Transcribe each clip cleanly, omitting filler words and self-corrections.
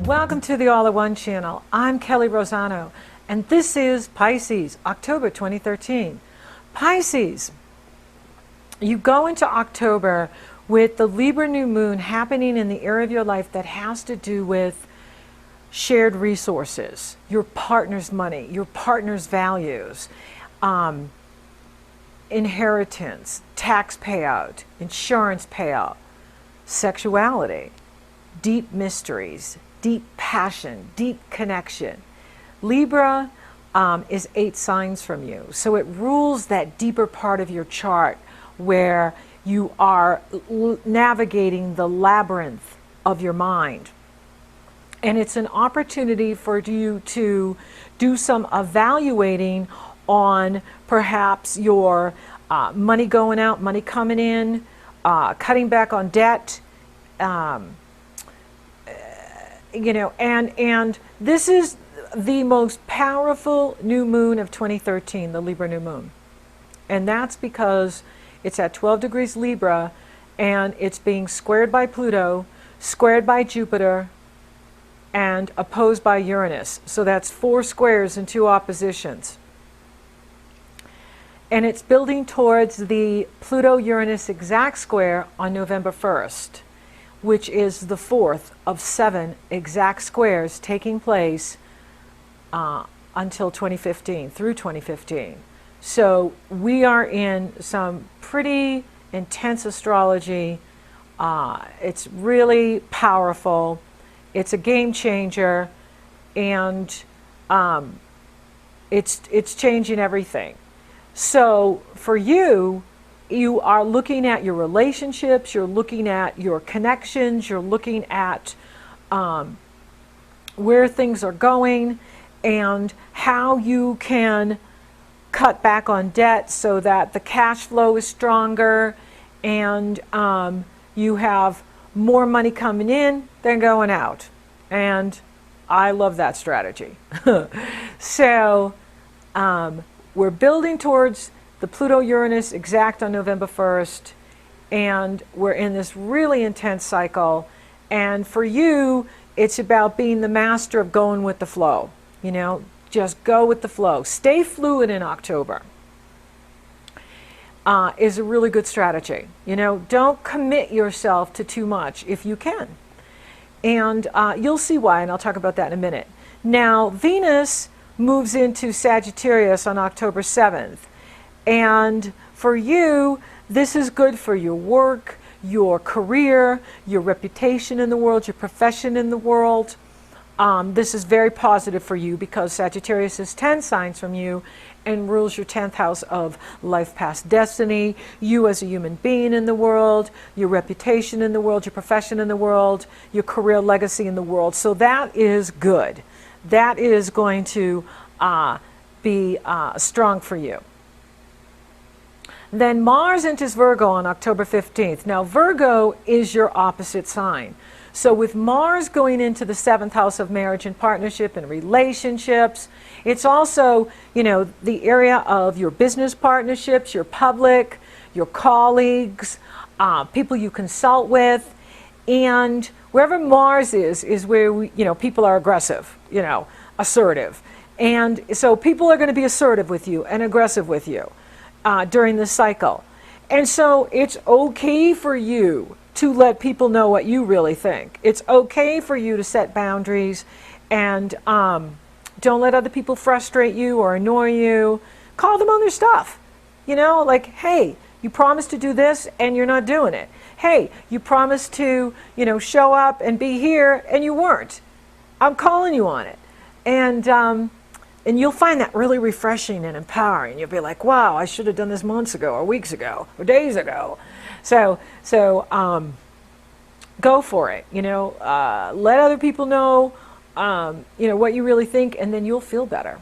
Welcome to the All-in-One channel. I'm Kelley Rosano, and this is Pisces, October 2013. Pisces, you go into October with the Libra new moon happening in the area of your life that has to do with shared resources, your partner's money, your partner's values, inheritance, tax payout, insurance payout, sexuality, deep mysteries, deep passion, deep connection. Libra is 8 signs from you, so it rules that deeper part of your chart where you are navigating the labyrinth of your mind. And it's an opportunity for you to do some evaluating on perhaps your money going out, money coming in, cutting back on debt, and this is the most powerful new moon of 2013, the Libra new moon. And that's because it's at 12 degrees Libra, and it's being squared by Pluto, squared by Jupiter, and opposed by Uranus. So that's 4 squares and 2 oppositions. And it's building towards the Pluto-Uranus exact square on November 1st, which is the 4th of 7 exact squares taking place until 2015, through 2015. So we are in some pretty intense astrology. It's really powerful. It's a game changer, and it's changing everything. So for you, you are looking at your relationships, you're looking at your connections, you're looking at where things are going and how you can cut back on debt so that the cash flow is stronger and you have more money coming in than going out. And I love that strategy. So we're building towards the Pluto-Uranus exact on November 1st, and we're in this really intense cycle. And for you, it's about being the master of going with the flow. You know, just go with the flow. Stay fluid in October is a really good strategy. You know, don't commit yourself to too much if you can. And you'll see why, and I'll talk about that in a minute. Now, Venus moves into Sagittarius on October 7th. And for you, this is good for your work, your career, your reputation in the world, your profession in the world. This is very positive for you because Sagittarius is 10 signs from you and rules your 10th house of life past destiny, you as a human being in the world, your reputation in the world, your profession in the world, your career legacy in the world. So that is good. That is going to be strong for you. Then Mars enters Virgo on October 15th. Now Virgo is your opposite sign. So with Mars going into the 7th house of marriage and partnership and relationships, it's also, you know, the area of your business partnerships, your public, your colleagues, people you consult with. And wherever Mars is where people are aggressive, assertive. And so people are going to be assertive with you and aggressive with you during this cycle. And so it's okay for you to let people know what you really think. It's okay for you to set boundaries and don't let other people frustrate you or annoy you. Call them on their stuff. Like, hey, you promised to do this and you're not doing it. Hey, you promised to, show up and be here and you weren't. I'm calling you on it. And you'll find that really refreshing and empowering. You'll be like, wow, I should have done this months ago or weeks ago or days ago. So go for it. Let other people know, what you really think, and then you'll feel better.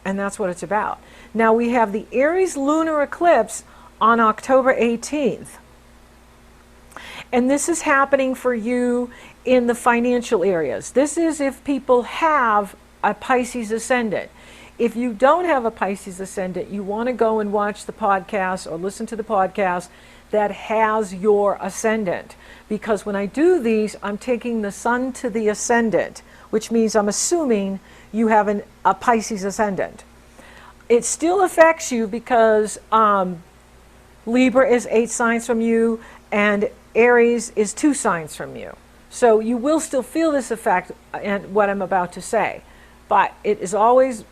And that's what it's about. Now we have the Aries lunar eclipse on October 18th. And this is happening for you in the financial areas. This is if people have a Pisces ascendant. If you don't have a Pisces ascendant, you want to go and watch the podcast or listen to the podcast that has your ascendant. Because when I do these, I'm taking the sun to the ascendant, which means I'm assuming you have a Pisces ascendant. It still affects you because Libra is 8 signs from you and Aries is 2 signs from you. So you will still feel this effect and what I'm about to say. But it is always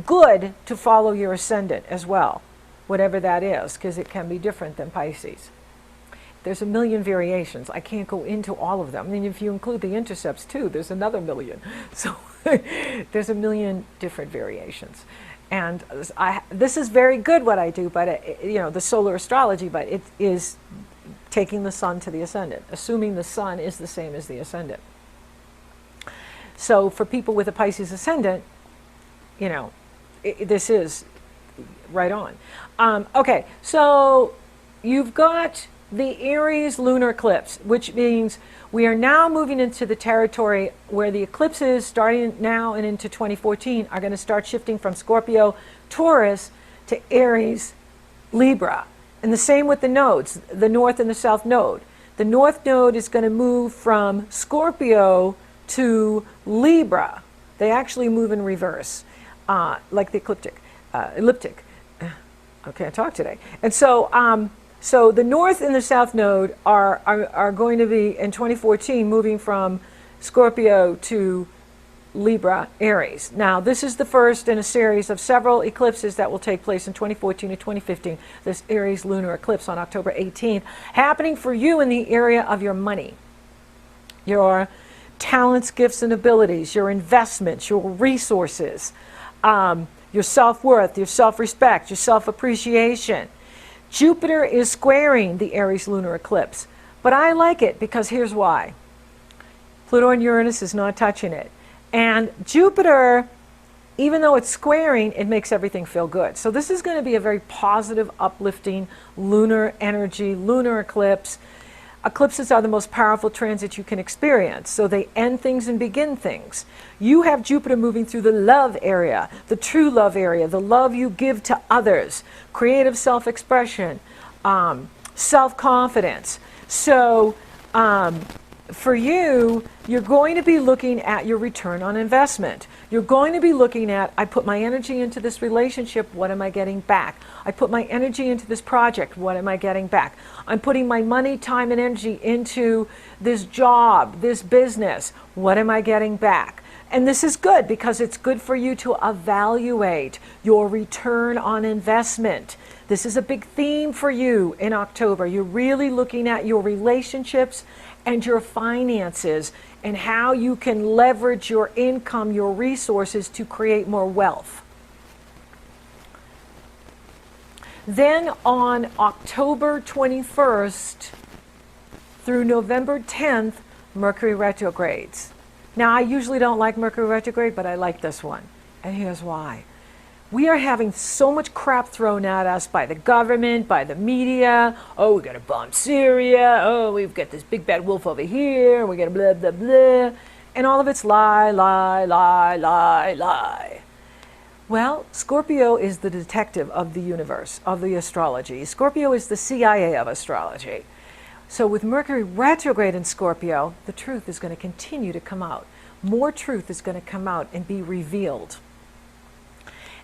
good to follow your ascendant as well, whatever that is, because it can be different than Pisces. There's a million variations. I can't go into all of them. I mean, if you include the intercepts too, there's another million. So there's a million different variations. And this is very good what I do, but the solar astrology, but it is taking the sun to the ascendant, assuming the sun is the same as the ascendant. So for people with a Pisces ascendant, this is right on. Okay, so you've got the Aries lunar eclipse, which means we are now moving into the territory where the eclipses starting now and into 2014 are going to start shifting from Scorpio, Taurus to Aries, Libra. And the same with the nodes, the north and the south node. The north node is going to move from Scorpio to Libra. They actually move in reverse, like the ecliptic. I can't talk today. And so, so the north and the south node are going to be in 2014 moving from Scorpio to Libra, Aries. Now, this is the first in a series of several eclipses that will take place in 2014 and 2015. This Aries lunar eclipse on October 18th, happening for you in the area of your money, your talents, gifts, and abilities, your investments, your resources, your self-worth, your self-respect, your self-appreciation. Jupiter is squaring the Aries lunar eclipse, but I like it because here's why. Pluto and Uranus is not touching it. And Jupiter, even though it's squaring, it makes everything feel good. So this is going to be a very positive, uplifting lunar energy, lunar eclipse. Eclipses are the most powerful transit you can experience. So they end things and begin things. You have Jupiter moving through the love area, the true love area, the love you give to others, creative self-expression, self-confidence. So for you, you're going to be looking at your return on investment. You're going to be looking at, I put my energy into this relationship, what am I getting back? I put my energy into this project, what am I getting back? I'm putting my money, time, and energy into this job, this business, what am I getting back? And this is good because it's good for you to evaluate your return on investment. This is a big theme for you in October. You're really looking at your relationships and your finances and how you can leverage your income, your resources to create more wealth. Then on October 21st through November 10th, Mercury retrogrades. Now, I usually don't like Mercury retrograde, but I like this one. And here's why. We are having so much crap thrown at us by the government, by the media. Oh, we got to bomb Syria. Oh, we've got this big bad wolf over here. We got to blah, blah, blah. And all of it's lie, lie, lie, lie, lie. Well, Scorpio is the detective of the universe, of the astrology. Scorpio is the CIA of astrology. So with Mercury retrograde in Scorpio, the truth is going to continue to come out. More truth is going to come out and be revealed.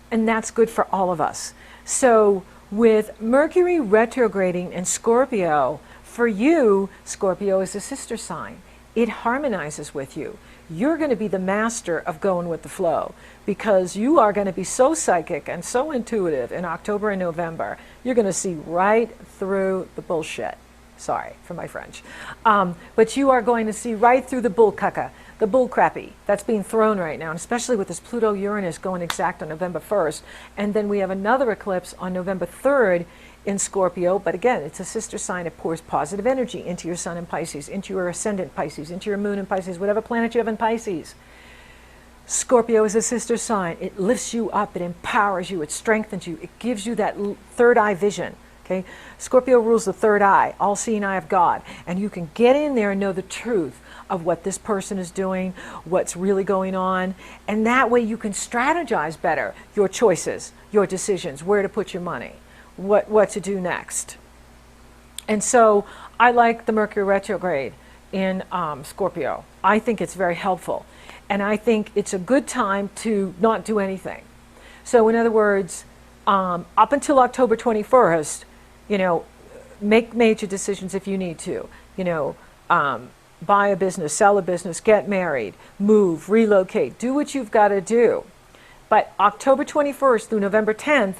And that's good for all of us. So with Mercury retrograding in Scorpio, for you, Scorpio is a sister sign. It harmonizes with you. You're going to be the master of going with the flow because you are going to be so psychic and so intuitive in October and November. You're going to see right through the bullshit. Sorry for my French. But you are going to see right through the bull caca, the bull crappy that's being thrown right now, and especially with this Pluto-Uranus going exact on November 1st. And then we have another eclipse on November 3rd in Scorpio. But again, it's a sister sign. It pours positive energy into your sun in Pisces, into your ascendant Pisces, into your moon in Pisces, whatever planet you have in Pisces. Scorpio is a sister sign. It lifts you up. It empowers you. It strengthens you. It gives you that third eye vision. Okay? Scorpio rules the third eye, all-seeing eye of God. And you can get in there and know the truth of what this person is doing, what's really going on. And that way you can strategize better your choices, your decisions, where to put your money, what to do next. And so I like the Mercury retrograde in Scorpio. I think it's very helpful. And I think it's a good time to not do anything. So in other words, up until October 21st, make major decisions if you need to. Buy a business, sell a business, get married, move, relocate, do what you've got to do. But October 21st through November 10th,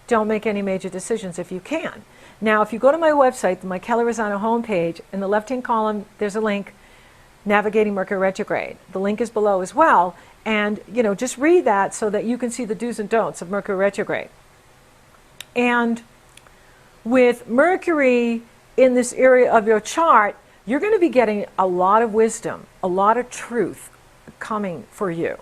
don't make any major decisions if you can. Now, if you go to my website, my Kelley Rosano homepage, in the left-hand column, there's a link, Navigating Mercury Retrograde. The link is below as well. And, just read that so that you can see the do's and don'ts of Mercury retrograde. And with Mercury in this area of your chart, you're going to be getting a lot of wisdom, a lot of truth coming for you,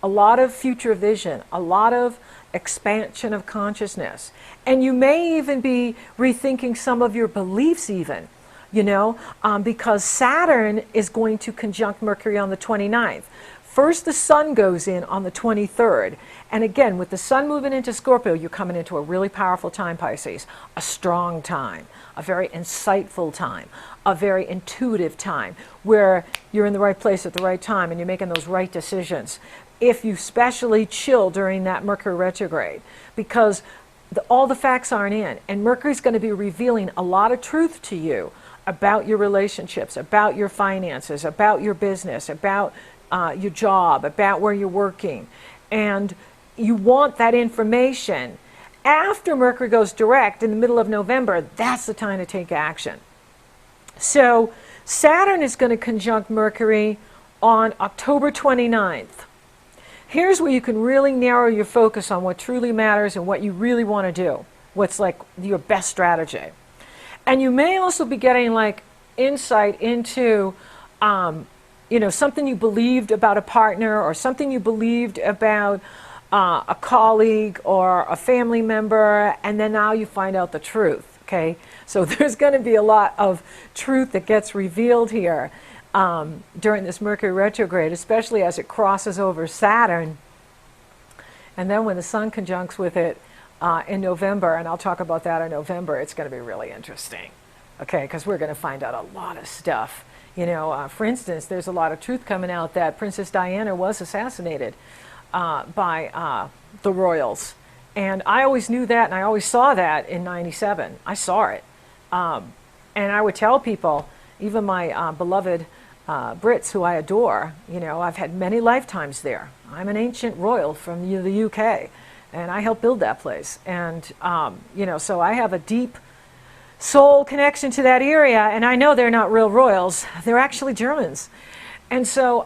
a lot of future vision, a lot of expansion of consciousness. And you may even be rethinking some of your beliefs even, because Saturn is going to conjunct Mercury on the 29th. First, the sun goes in on the 23rd. And again, with the sun moving into Scorpio, you're coming into a really powerful time, Pisces. A strong time, a very insightful time, a very intuitive time, where you're in the right place at the right time and you're making those right decisions. If you especially chill during that Mercury retrograde, because all the facts aren't in. And Mercury's going to be revealing a lot of truth to you about your relationships, about your finances, about your business, about your job, about where you're working. And you want that information. After Mercury goes direct in the middle of November, that's the time to take action. So Saturn is going to conjunct Mercury on October 29th. Here's where you can really narrow your focus on what truly matters and what you really want to do, what's like your best strategy. And you may also be getting like insight into something you believed about a partner, or something you believed about a colleague or a family member, and then now you find out the truth, okay? So there's going to be a lot of truth that gets revealed here during this Mercury retrograde, especially as it crosses over Saturn. And then when the sun conjuncts with it in November, and I'll talk about that in November, it's going to be really interesting, okay? Because we're going to find out a lot of stuff. For instance, there's a lot of truth coming out that Princess Diana was assassinated by the royals. And I always knew that, and I always saw that in '97. I saw it. And I would tell people, even my beloved Brits who I adore, I've had many lifetimes there. I'm an ancient royal from the UK, and I helped build that place. And, so I have a deep soul connection to that area, and I know they're not real royals. They're actually Germans. And so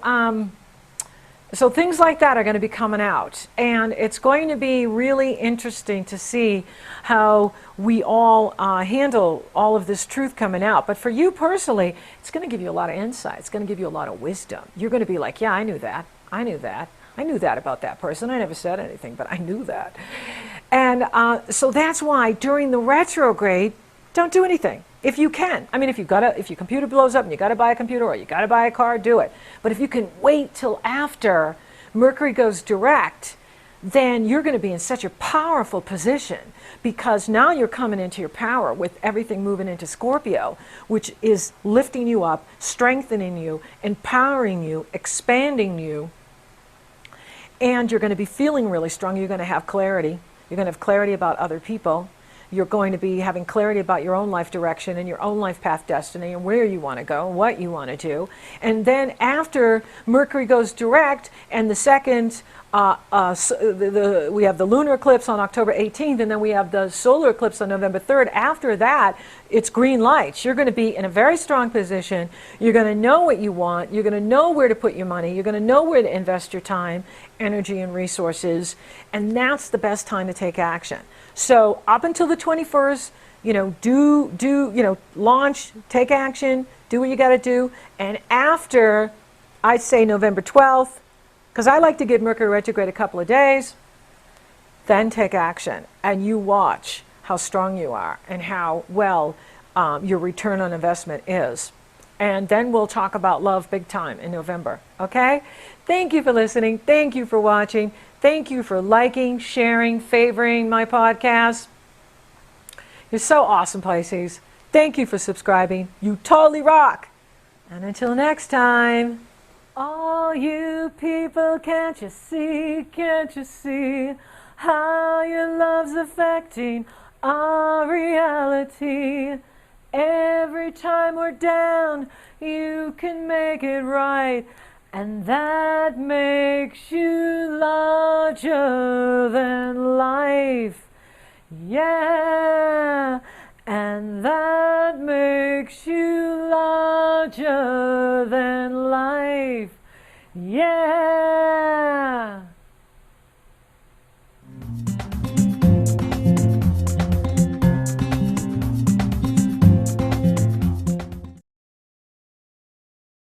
so things like that are going to be coming out, and it's going to be really interesting to see how we all handle all of this truth coming out. But for you personally, it's going to give you a lot of insight. It's going to give you a lot of wisdom. You're going to be like, yeah, I knew that. I knew that. I knew that about that person. I never said anything, but I knew that. And so that's why during the retrograde, don't do anything if you can. I mean, if your computer blows up and you got to buy a computer, or you got to buy a car, do it. But if you can wait till after Mercury goes direct, then you're going to be in such a powerful position, because now you're coming into your power with everything moving into Scorpio, which is lifting you up, strengthening you, empowering you, expanding you, and you're going to be feeling really strong. You're going to have clarity. You're going to have clarity about other people. You're going to be having clarity about your own life direction and your own life path destiny and where you want to go and what you want to do. And then after Mercury goes direct, and the second, we have the lunar eclipse on October 18th, and then we have the solar eclipse on November 3rd. After that, it's green lights. You're going to be in a very strong position. You're going to know what you want. You're going to know where to put your money. You're going to know where to invest your time, energy, and resources. And that's the best time to take action. So up until the 21st, launch, take action, do what you got to do. And after, I'd say November 12th, because I like to give Mercury retrograde a couple of days, then take action. And you watch how strong you are and how well your return on investment is. And then we'll talk about love big time in November, okay? Thank you for listening. Thank you for watching. Thank you for liking, sharing, favoring my podcast. You're so awesome, Pisces. Thank you for subscribing. You totally rock. And until next time, all you people, can't you see how your love's affecting our reality? Every time we're down, you can make it right, and that makes you larger than life. Yeah.